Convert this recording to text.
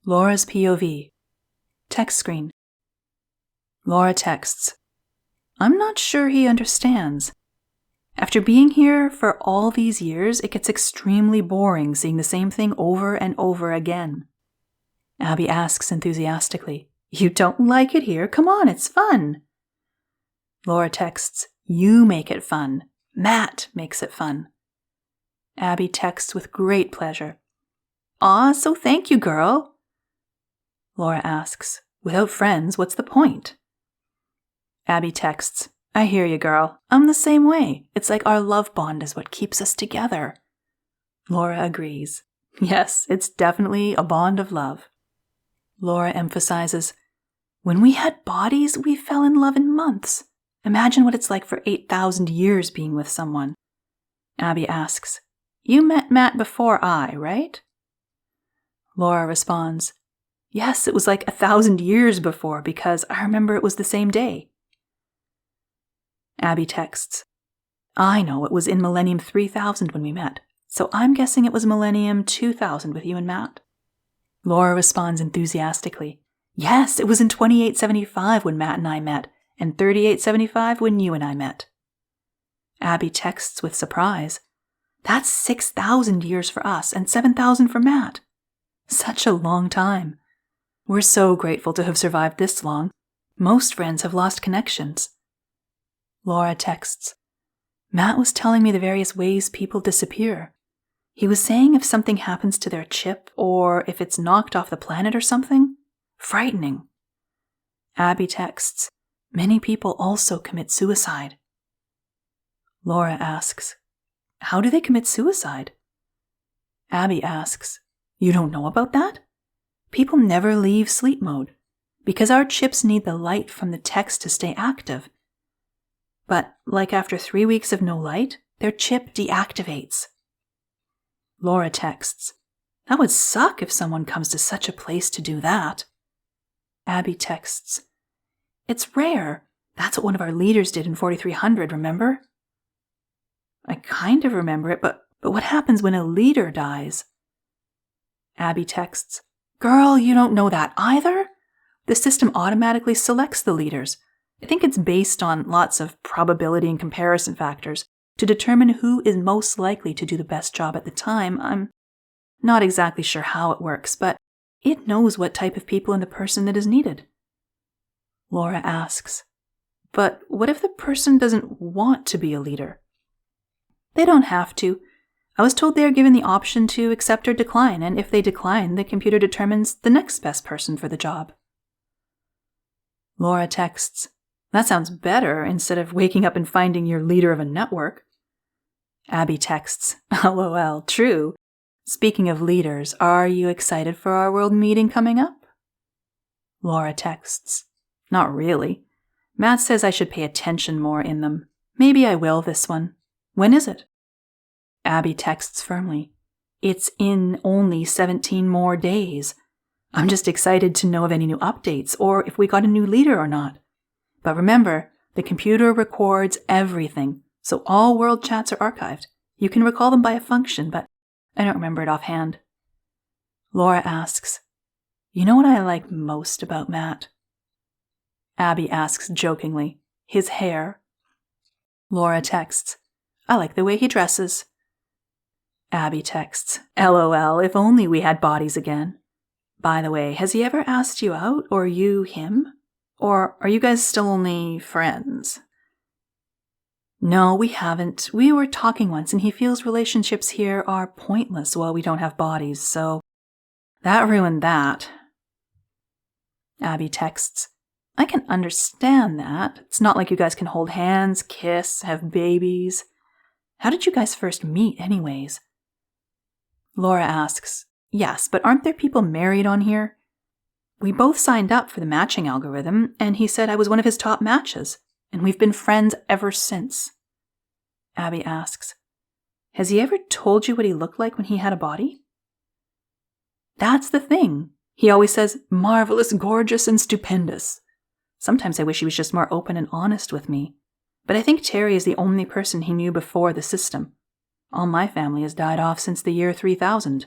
Laura's POV. Text screen. Laura texts, I'm not sure he understands. After being here for all these years, it gets extremely boring seeing the same thing over and over again. Abby asks enthusiastically, You don't like it here? Come on, it's fun. Laura texts, You make it fun. Matt makes it fun. Abby texts with great pleasure, Aw, so thank you, girl. Laura asks, Without friends, what's the point? Abby texts, I hear you, girl. I'm the same way. It's like our love bond is what keeps us together. Laura agrees. Yes, it's definitely a bond of love. Laura emphasizes, When we had bodies, we fell in love in months. Imagine what it's like for 8,000 years being with someone. Abby asks, You met Matt before I, right? Laura responds, Yes, it was like 1,000 years before because I remember it was the same day. Abby texts, I know it was in Millennium 3000 when we met, so I'm guessing it was Millennium 2000 with you and Matt. Laura responds enthusiastically, Yes, it was in 2875 when Matt and I met, and 3875 when you and I met. Abby texts with surprise, That's 6,000 years for us and 7,000 for Matt. Such a long time. We're so grateful to have survived this long. Most friends have lost connections. Laura texts, Matt was telling me the various ways people disappear. He was saying if something happens to their chip or if it's knocked off the planet or something. Frightening. Abby texts, Many people also commit suicide. Laura asks, How do they commit suicide? Abby asks, You don't know about that? People never leave sleep mode because our chips need the light from the text to stay active. But, like after 3 weeks of no light, their chip deactivates. Laura texts, That would suck if someone comes to such a place to do that. Abby texts, It's rare. That's what one of our leaders did in 4300, remember? I kind of remember it, but what happens when a leader dies? Abby texts, Girl, you don't know that either? The system automatically selects the leaders. I think it's based on lots of probability and comparison factors to determine who is most likely to do the best job at the time. I'm not exactly sure how it works, but it knows what type of people in the person that is needed. Laura asks, But what if the person doesn't want to be a leader? They don't have to. I was told they are given the option to accept or decline, and if they decline, the computer determines the next best person for the job. Laura texts, That sounds better instead of waking up and finding you're leader of a network. Abby texts, LOL, true. Speaking of leaders, are you excited for our world meeting coming up? Laura texts, Not really. Matt says I should pay attention more in them. Maybe I will this one. When is it? Abby texts firmly, It's in only 17 more days. I'm just excited to know of any new updates or if we got a new leader or not. But remember, the computer records everything, so all world chats are archived. You can recall them by a function, but I don't remember it offhand. Laura asks, You know what I like most about Matt? Abby asks jokingly, His hair. Laura texts, I like the way he dresses. Abby texts, LOL, if only we had bodies again. By the way, has he ever asked you out, or you him? Or are you guys still only friends? No, we haven't. We were talking once, and he feels relationships here are pointless while we don't have bodies, so that ruined that. Abby texts, I can understand that. It's not like you guys can hold hands, kiss, have babies. How did you guys first meet, anyways? Laura asks, Yes, but aren't there people married on here? We both signed up for the matching algorithm, and he said I was one of his top matches, and we've been friends ever since. Abby asks, Has he ever told you what he looked like when he had a body? That's the thing. He always says, marvelous, gorgeous, and stupendous. Sometimes I wish he was just more open and honest with me. But I think Terry is the only person he knew before the system. All my family has died off since the year 3000.